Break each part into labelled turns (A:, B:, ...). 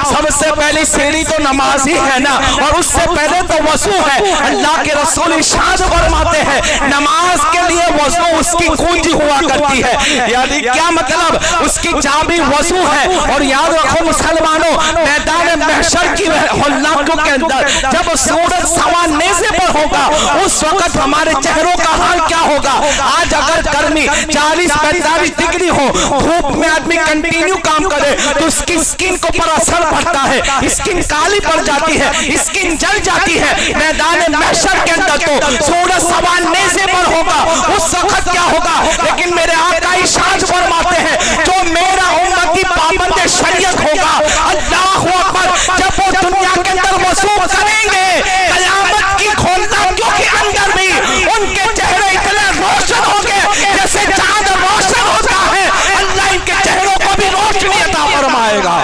A: सबसे पहली सीढ़ी तो नमाज ही है ना, और उससे पहले तो वजू है। अल्लाह के रसूल इरशाद फरमाते हैं नमाज के लिए वजू उसकी कुंजी हुआ करती है। यानी क्या मतलब, उसकी चाबी वजू है। और याद रखो मुसलमानों, मैदान महशर की हौलाकों के अंदर जब सूरज सवा नेज़े पर होगा उस वक्त हमारे चेहरों का हाल क्या होगा। आज अगर गर्मी 40-45 डिग्री हो, धूप में आदमी कंटिन्यू काम करे तो उसकी स्किन को पर असर पड़ता है, स्किन काली पड़ जाती है, स्किन जल जाती है। मैदान महशर के अंदर तो सूरज सवा नेज़े पर होगा, उस वक्त क्या होगा। लेकिन मेरे आका इरशाद फरमाते हैं जो मेरा उम्मती पाबंद शरीयत होगा, अल्लाहू अकबर, जब वो दुनिया के अंदर वज़ू करेंगे क़यामत की खोलताकियों के अंदर भी उनके चेहरे इतने रोशन होंगे जैसे चांद रोशन होता है। अल्लाह इनके चेहरों को भी रोशनी अता फरमाएगा।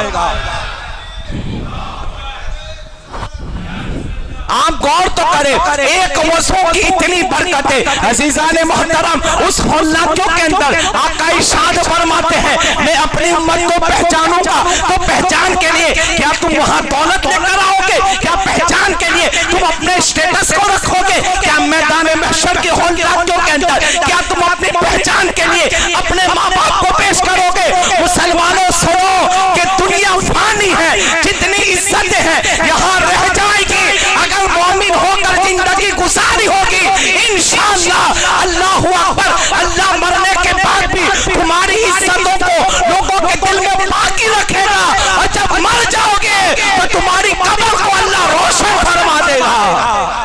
A: आप गौर तो करें, एक वज़ू की इतनी बरकतें। अज़ीज़ाने मोहतरम, उस हौलाकों के अंदर आका इरशाद फरमाते हैं मैं अपनी उम्मत को पहचानूंगा। तो पहचान के लिए क्या तुम वहां दौलत लेकर आओगे? क्या पहचान के लिए तुम अपने स्टेटस को रखोगे? क्या मैदान महशर के हौलाकों के अंदर क्या तुम अपनी पहचान के लिए अपने माँ बाप को पेश करोगे? मुसलमानों सुनो कि दुनिया फानी है, जितनी इज्जत है यहाँ रह जाएगी। अगर मोमिन होकर जिंदगी गुजारी होगी इंशाअल्लाह, अल्लाहू अकबर, अल्लाह मरने के बाद भी तुम्हारी इज्जतों को लोगों के दिल में बाकी रखेगा। और जब मर जाओगे तो तुम्हारी कब्र को अल्लाह रोशन फरमा देगा।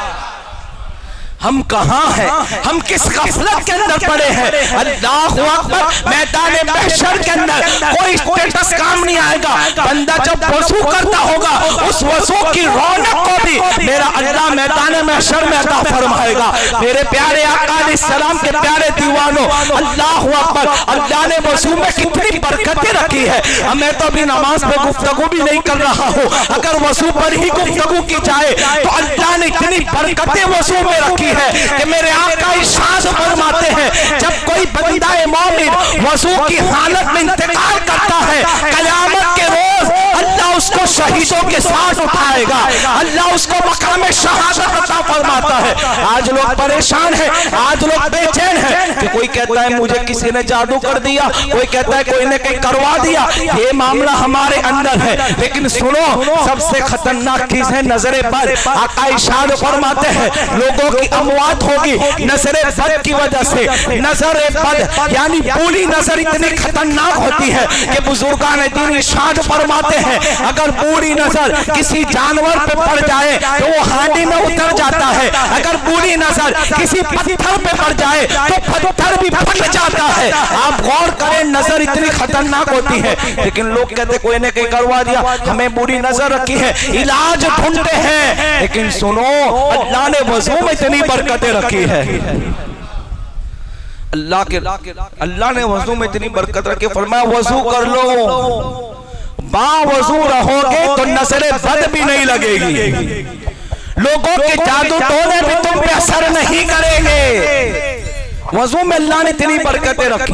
A: हम कहाँ हैं? हम किस गफलत के अंदर पड़े हैं? अल्लाहू अकबर, मैदान महशर के अंदर कोई स्टेटस काम नहीं आएगा। बंदा जब वज़ू करता होगा उस वज़ू की रौनक को भी मेरा अल्लाह मैदान महशर में अता फरमाएगा। मेरे प्यारे आका अलैहिस्सलाम के प्यारे दीवानों, अल्लाहू अकबर, अल्लाह ने वज़ू में कितनी बरकतें रखी है। मैं तो अभी नमाज पे गुफ्तगू भी नहीं कर रहा हूँ, अगर वज़ू पर ही गुफ्तगू की जाए तो अल्लाह ने इतनी बरकतें वज़ू में रखी है कि मेरे आका इरशाद फरमाते हैं जब कोई बंदा मोमिन वज़ू की हालत में इंतकाल करता है क़यामत के रोज अल्लाह उसको शहीदों के साथ उठाएगा, अल्लाह उसको मकाम शहादत अता फरमाता है। आज लोग परेशान हैं, आज लोग बेचैन हैं कि कोई कहता है मुझे किसी ने जादू कर दिया, कोई कहता है कोई ने कहीं करवा दिया। ये मामला हमारे अंदर है, लेकिन सुनो सबसे खतरनाक चीज है नजरे बद। आका इरशाद फरमाते हैं लोगों की अमवात होगी नजरे बद की वजह से। नजरे बद यानी बुरी नजर इतनी खतरनाक होती है कि बुजुर्गान दीन इरशाद फरमाते हैं अगर बुरी नजर किसी जानवर पे पड़ जाए तो वो हांडी में उतर जाता है, अगर बुरी नजर किसी पत्थर पे पड़ जाए तो पत्थर भी फट जाता है। आप गौर करें नजर इतनी खतरनाक होती है, लेकिन लोग कहते कोई ने कहीं करवा दिया, हमें बुरी नजर रखी है, इलाज ढूंढते हैं। लेकिन सुनो अल्लाह ने वज़ू में इतनी बरकतें रखी है। अल्लाह ने वज़ू में इतनी बरकत रखी, फरमाया वज़ू कर लो, बावज़ू रहोगे तो नजरे बद भी नहीं लगेगी, लोगों के जादू टोने भी तुम पे असर नहीं करेंगे। वज़ू में अल्लाह ने इतनी बरकतें रखी।